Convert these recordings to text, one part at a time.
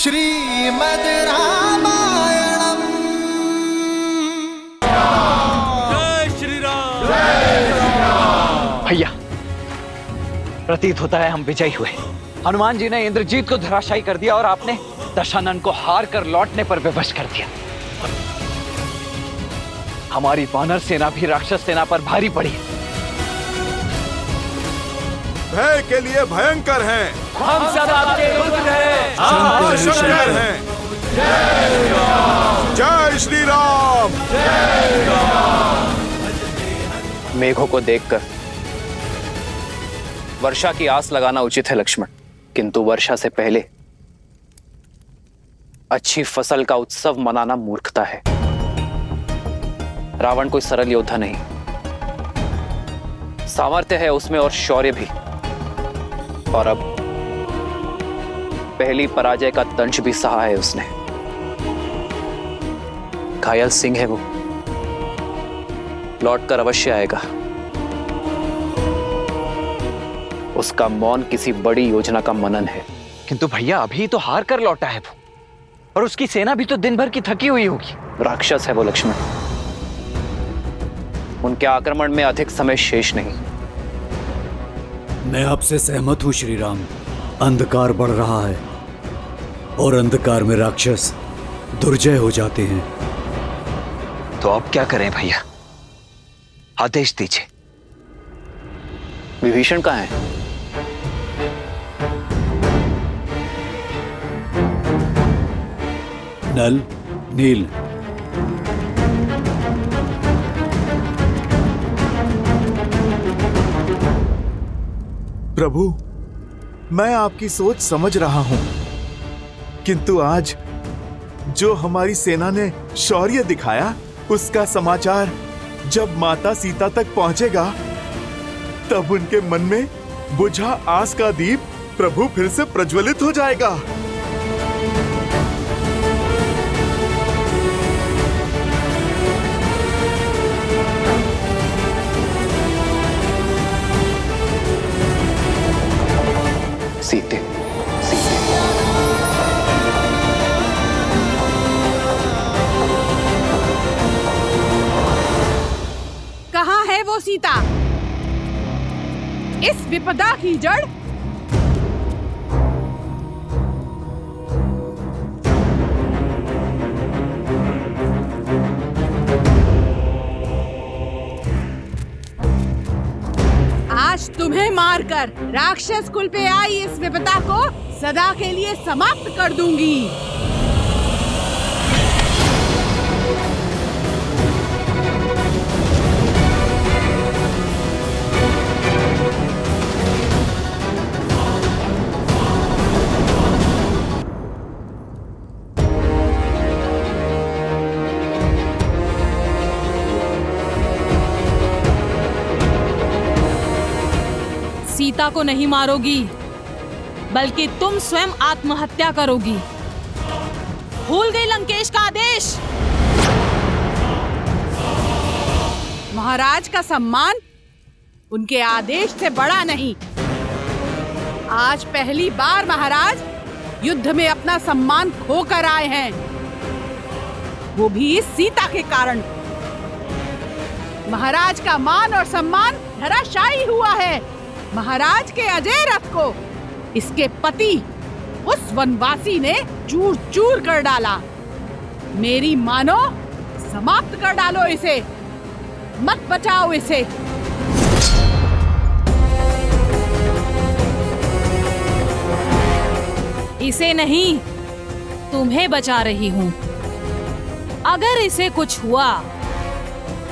श्रीमद् रामायणम। जय श्री राम। भैया, प्रतीत होता है हम विजयी हुए। हनुमान जी ने इंद्रजीत को धराशायी कर दिया और आपने दशानन को हार कर लौटने पर विवश कर दिया। हमारी वानर सेना भी राक्षस सेना पर भारी पड़ी। भय के लिए भयंकर हैं। हम सब आपके रुद्र हैं। और शंकर हैं। जय श्री राम। मेघों को देखकर वर्षा की आस लगाना उचित है लक्ष्मण, किंतु वर्षा से पहले अच्छी फसल का उत्सव मनाना मूर्खता है। रावण कोई सरल योद्धा नहीं, सामर्थ्य है उसमें और शौर्य भी, और अब पहली पराजय का दंश भी सहा है उसने। घायल सिंह है वो, लौटकर अवश्य आएगा। उसका मौन किसी बड़ी योजना का मनन है। किंतु भैया, अभी तो हार कर लौटा है वो, और उसकी सेना भी तो दिन भर की थकी हुई होगी। राक्षस है वो लक्ष्मण, उनके आक्रमण में अधिक समय शेष नहीं। मैं आपसे सहमत हूं श्री राम। अंधकार बढ़ रहा है और अंधकार में राक्षस दुर्जय हो जाते हैं। तो अब क्या करें भैया, आदेश दीजिए। विभीषण कहाँ है? नल, नील, प्रभु, मैं आपकी सोच समझ रहा हूं, किंतु आज जो हमारी सेना ने शौर्य दिखाया, उसका समाचार जब माता सीता तक पहुंचेगा, तब उनके मन में बुझा आस का दीप प्रभु फिर से प्रज्वलित हो जाएगा। सीते, सीते। कहाँ है वो सीता? इस विपदा की जड़? आज तुम्हें मारकर राक्षस कुल पे आई इस विपदा को सदा के लिए समाप्त कर दूंगी। सीता को नहीं मारोगी, बल्कि तुम स्वयं आत्महत्या करोगी। भूल गई लंकेश का आदेश? महाराज का सम्मान उनके आदेश से बड़ा नहीं। आज पहली बार महाराज युद्ध में अपना सम्मान खोकर आए हैं, वो भी इस सीता के कारण। महाराज का मान और सम्मान धराशायी हुआ है। महाराज के अजय रथ को इसके पति उस वनवासी ने चूर चूर कर डाला। मेरी मानो, समाप्त कर डालो इसे, मत बचाओ इसे। इसे नहीं, तुम्हें बचा रही हूं। अगर इसे कुछ हुआ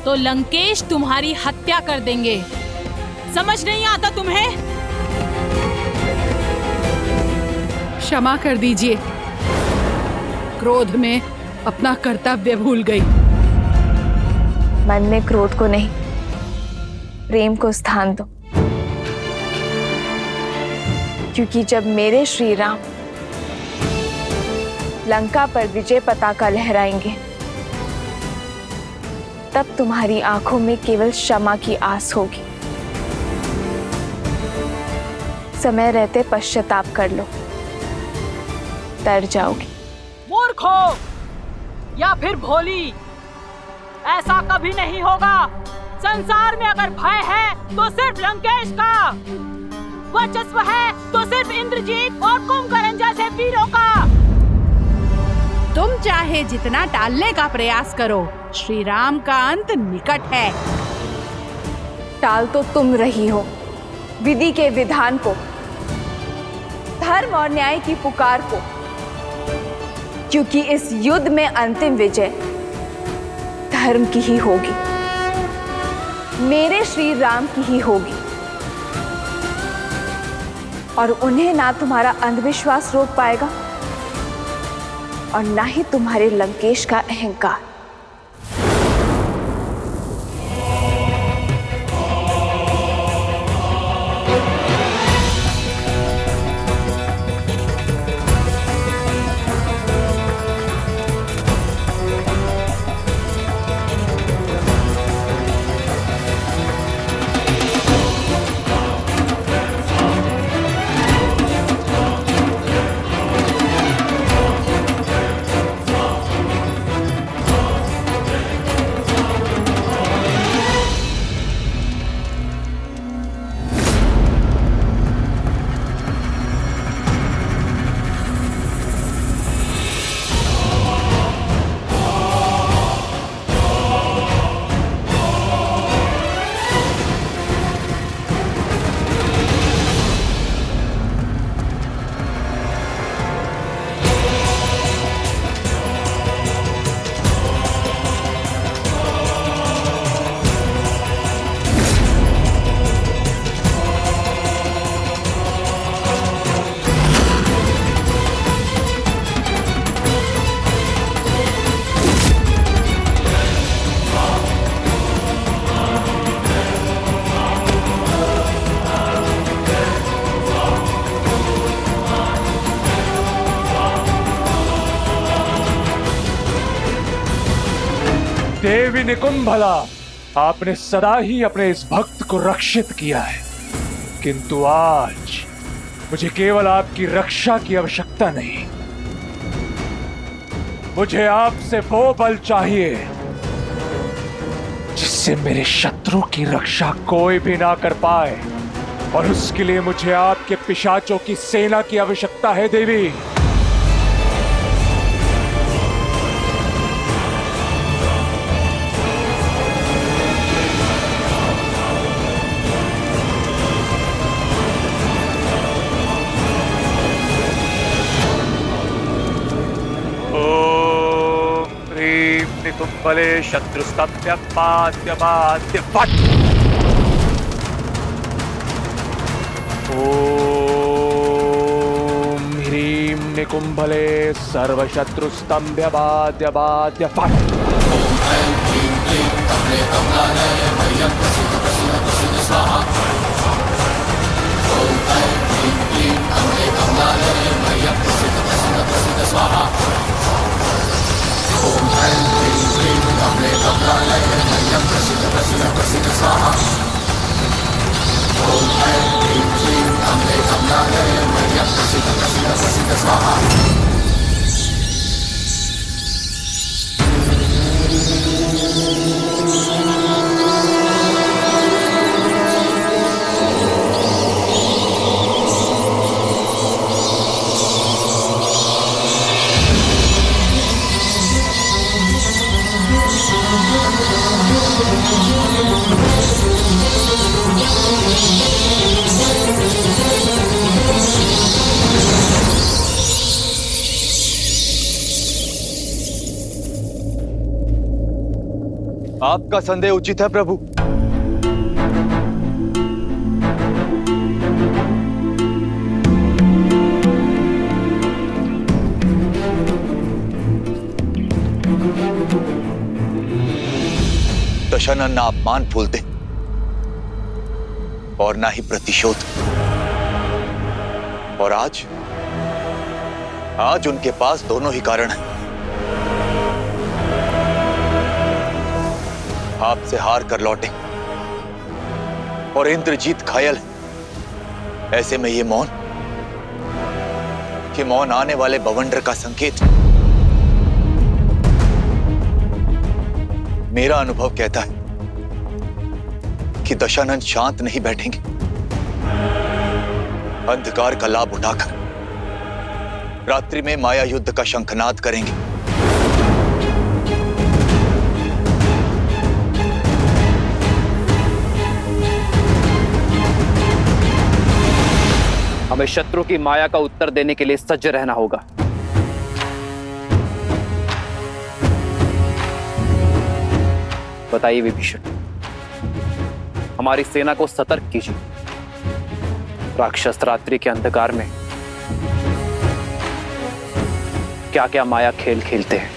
तो लंकेश तुम्हारी हत्या कर देंगे। समझ नहीं आता तुम्हें? क्षमा कर दीजिए, क्रोध में अपना कर्तव्य भूल गई। मन में क्रोध को नहीं, प्रेम को स्थान दो, क्योंकि जब मेरे श्री राम लंका पर विजय पताका लहराएंगे, तब तुम्हारी आंखों में केवल क्षमा की आस होगी। समय रहते पश्चाताप कर लो, डर जाओगे। मूर्ख हो या फिर भोली, ऐसा कभी नहीं होगा। संसार में अगर भय है तो सिर्फ लंकेश का, वर्चस्व है तो सिर्फ इंद्रजीत और कुंभकर्ण जैसे वीरों का। तुम चाहे जितना टालने का प्रयास करो, श्री राम का अंत निकट है। टाल तो तुम रही हो विधि के विधान को, धर्म और न्याय की पुकार को, क्योंकि इस युद्ध में अंतिम विजय धर्म की ही होगी, मेरे श्री राम की ही होगी। और उन्हें ना तुम्हारा अंधविश्वास रोक पाएगा और ना ही तुम्हारे लंकेश का अहंकार। देवी निकुंभला, आपने सदा ही अपने इस भक्त को रक्षित किया है, किंतु आज मुझे केवल आपकी रक्षा की आवश्यकता नहीं, मुझे आपसे वो बल चाहिए जिससे मेरे शत्रु की रक्षा कोई भी ना कर पाए, और उसके लिए मुझे आपके पिशाचों की सेना की आवश्यकता है देवी। निकुंभले शत्रुस्तभ्य पाद्य बाद्य फट। ओम ह्रीं निकुंभले सर्वशत्रुस्तंभ्य बाद्य बाद्य फट। आपका संदेह उचित है प्रभु। दशानन ना अपमान फूलते और ना ही प्रतिशोध, और आज उनके पास दोनों ही कारण हैं। आपसे हार कर लौटे और इंद्रजीत घायल है। ऐसे में ये मौन कि मौन आने वाले बवंडर का संकेत। मेरा अनुभव कहता है कि दशानन शांत नहीं बैठेंगे। अंधकार का लाभ उठाकर रात्रि में माया युद्ध का शंखनाद करेंगे। हमें शत्रु की माया का उत्तर देने के लिए सज्ज रहना होगा। बताइए विभीषण, हमारी सेना को सतर्क कीजिए। राक्षस रात्रि के अंधकार में क्या क्या माया खेल खेलते हैं।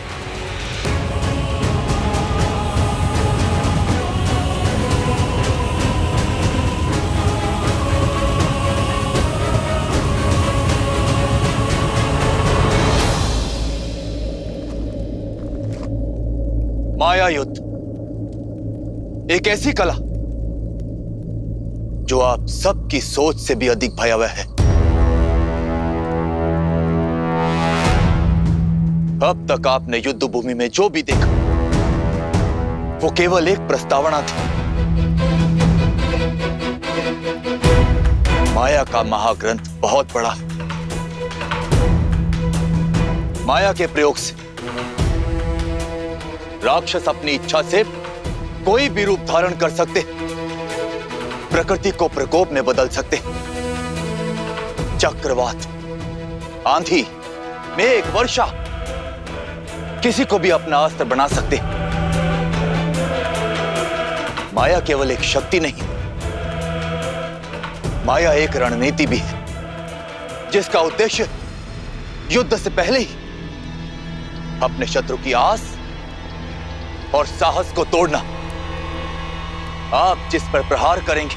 माया युद्ध एक ऐसी कला जो आप सबकी सोच से भी अधिक भयावह है। अब तक आपने युद्ध भूमि में जो भी देखा वो केवल एक प्रस्तावना थी। माया का महाग्रंथ बहुत बड़ा है। माया के प्रयोग से राक्षस अपनी इच्छा से कोई भी रूप धारण कर सकते, प्रकृति को प्रकोप में बदल सकते। चक्रवात, आंधी, मेघ, वर्षा, किसी को भी अपना अस्त्र बना सकते। माया केवल एक शक्ति नहीं, माया एक रणनीति भी है, जिसका उद्देश्य युद्ध से पहले ही अपने शत्रु की आस और साहस को तोड़ना। आप जिस पर प्रहार करेंगे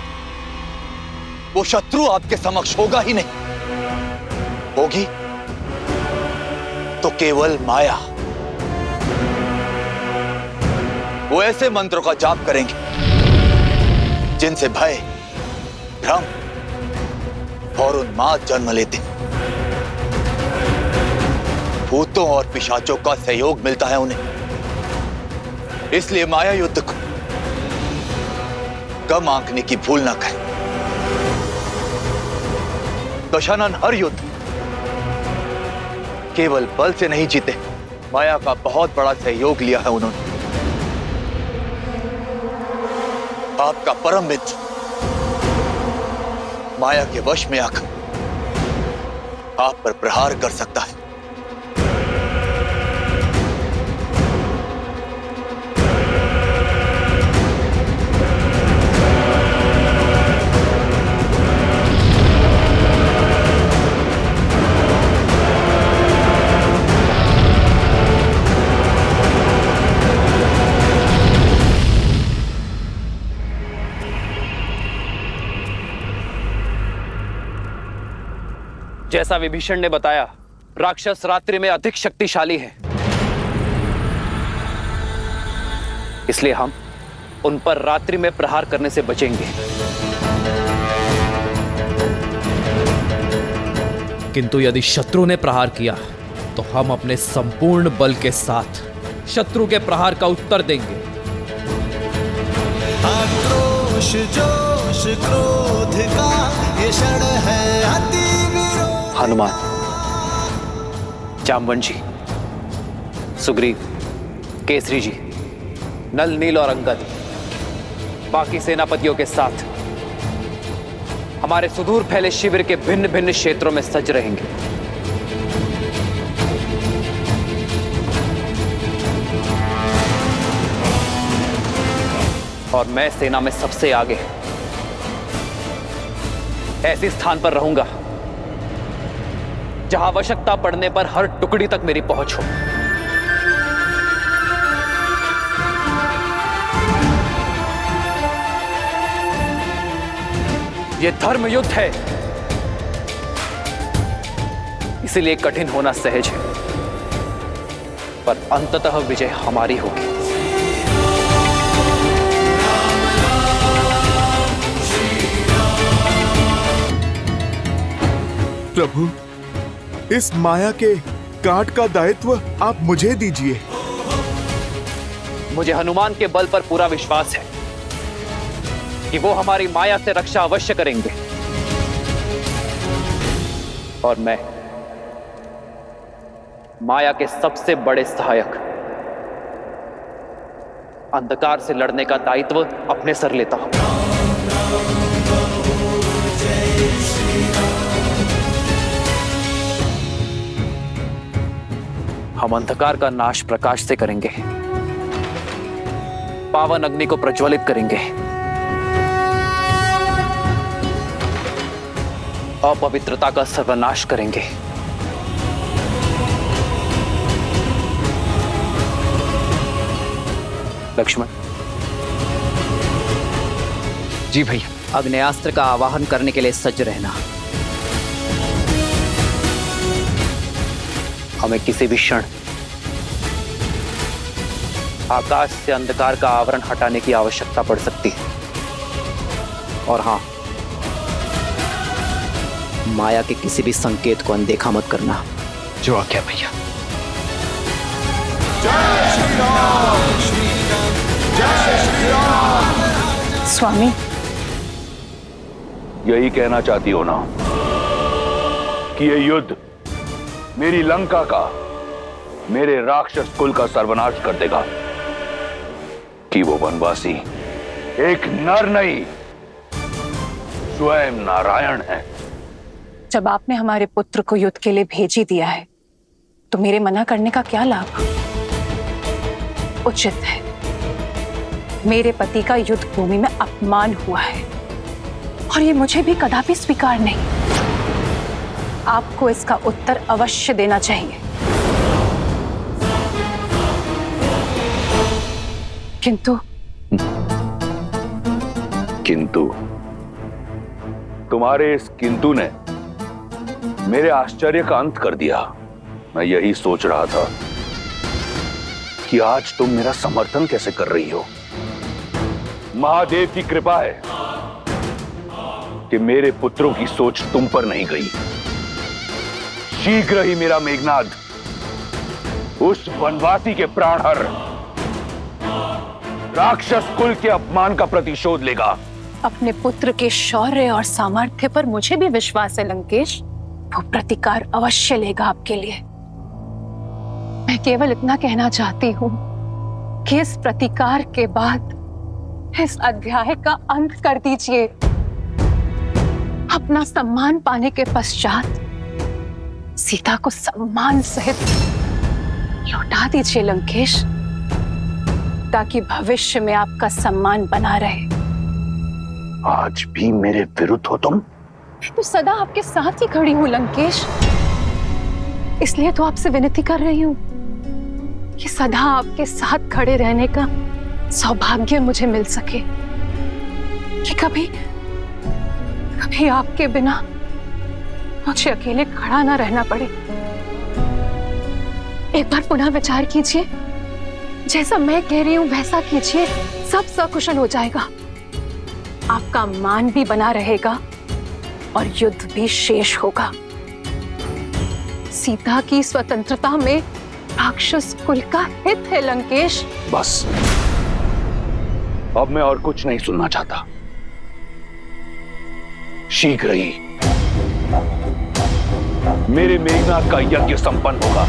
वो शत्रु आपके समक्ष होगा ही नहीं, होगी तो केवल माया। वो ऐसे मंत्रों का जाप करेंगे जिनसे भय, भ्रम और उन्माद जन्म लेते। भूतों और पिशाचों का सहयोग मिलता है उन्हें। इसलिए माया युद्ध को कम आंकने की भूल ना करें। दशानन हर युद्ध केवल बल से नहीं जीते, माया का बहुत बड़ा सहयोग लिया है उन्होंने। आपका परम मित्र माया के वश में आकर आप पर प्रहार कर सकता है। जैसा विभीषण ने बताया, राक्षस रात्रि में अधिक शक्तिशाली है। इसलिए हम उन पर रात्रि में प्रहार करने से बचेंगे। किंतु यदि शत्रु ने प्रहार किया तो हम अपने संपूर्ण बल के साथ शत्रु के प्रहार का उत्तर देंगे। आक्रोश, जोश, क्रोध का ये क्षण है अति विरोध। हनुमान, जामवंशी, सुग्रीव, केसरी जी, नल, नील और अंगद बाकी सेनापतियों के साथ हमारे सुदूर फैले शिविर के भिन्न भिन्न क्षेत्रों में सज रहेंगे। और मैं सेना में सबसे आगे ऐसे स्थान पर रहूंगा जहां आवश्यकता पड़ने पर हर टुकड़ी तक मेरी पहुंच हो। यह धर्म युद्ध है, इसलिए कठिन होना सहज है, पर अंततः विजय हमारी होगी। प्रभु, इस माया के काट का दायित्व आप मुझे दीजिए। मुझे हनुमान के बल पर पूरा विश्वास है कि वो हमारी माया से रक्षा अवश्य करेंगे, और मैं माया के सबसे बड़े सहायक अंधकार से लड़ने का दायित्व अपने सर लेता हूं। हम अंधकार का नाश प्रकाश से करेंगे, पावन अग्नि को प्रज्वलित करेंगे, अपवित्रता का सर्वनाश करेंगे। लक्ष्मण। जी भैया। अग्नेयास्त्र का आवाहन करने के लिए सज्ज रहना। हमें किसी भी क्षण आकाश से अंधकार का आवरण हटाने की आवश्यकता पड़ सकती है। और हां, माया के किसी भी संकेत को अनदेखा मत करना। जो आज्ञा भैया। स्वामी, यही कहना चाहती हो ना कि ये युद्ध मेरी लंका का, मेरे राक्षस कुल का सर्वनाश कर देगा, कि वो वनवासी एक नर नहीं स्वयं नारायण है। जब आपने हमारे पुत्र को युद्ध के लिए भेज ही दिया है तो मेरे मना करने का क्या लाभ? उचित है, मेरे पति का युद्ध भूमि में अपमान हुआ है और ये मुझे भी कदापि स्वीकार नहीं। आपको इसका उत्तर अवश्य देना चाहिए। किंतु तुम्हारे इस किंतु ने मेरे आश्चर्य का अंत कर दिया। मैं यही सोच रहा था कि आज तुम मेरा समर्थन कैसे कर रही हो। महादेव की कृपा है कि मेरे पुत्रों की सोच तुम पर नहीं गई। शीघ्र ही मेरा मेघनाद उस वनवासी के प्राणहर राक्षस कुल के अपमान का प्रतिशोध लेगा। अपने पुत्र के शौर्य और सामर्थ्य पर मुझे भी विश्वास है लंकेश। वो प्रतिकार अवश्य लेगा आपके लिए। मैं केवल इतना कहना चाहती हूँ कि इस प्रतिकार के बाद इस अध्याय का अंत कर दीजिए। अपना सम्मान पाने के पश्चात सीता को सम्मान सहित लौटा दीजिए लंकेश, ताकि भविष्य में आपका सम्मान बना रहे। आज भी मेरे विरुद्ध हो तुम? तो सदा आपके साथ ही खड़ी हूं लंकेश, इसलिए तो आपसे विनती कर रही हूं कि सदा आपके साथ खड़े रहने का सौभाग्य मुझे मिल सके, कि कभी कभी आपके बिना मुझे अकेले खड़ा ना रहना पड़े। एक बार पुनः विचार कीजिए, जैसा मैं कह रही हूं वैसा कीजिए, सब सकुशल हो जाएगा। आपका मान भी बना रहेगा और युद्ध भी शेष होगा। सीता की स्वतंत्रता में राक्षस कुल का हित है लंकेश। बस, अब मैं और कुछ नहीं सुनना चाहता। शीघ्र ही मेरे मेघनाद का यज्ञ संपन्न होगा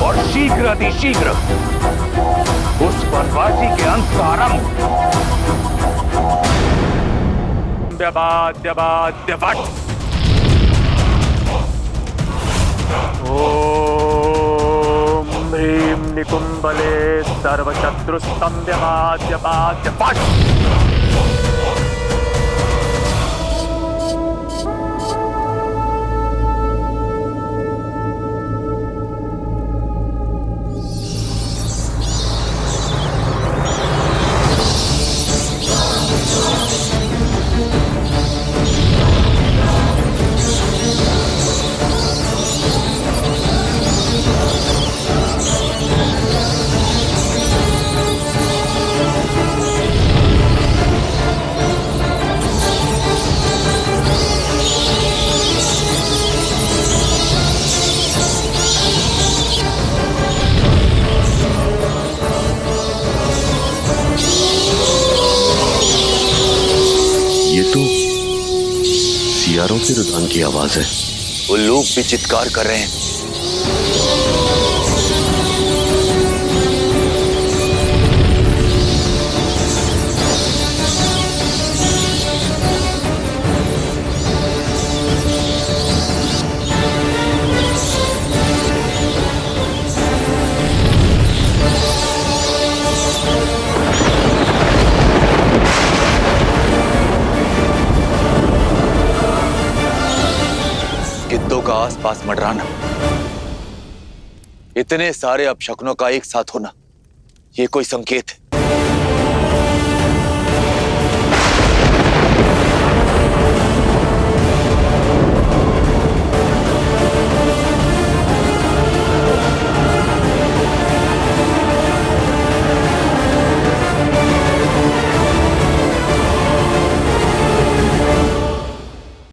और शीघ्र अतिशीघ्र उस वनवासी के अंत का आरंभ। ओम ह्रीं निकुंभले सर्वशत्रुस्तंभ्यवाद्यवाद्यवाद्यवाद्। चित्कारों की रुझान की आवाज है। वो लोग भी चित्कार कर रहे हैं। गिद्धों का आसपास मंडराना, इतने सारे अपशकुनों का एक साथ होना, ये कोई संकेत है।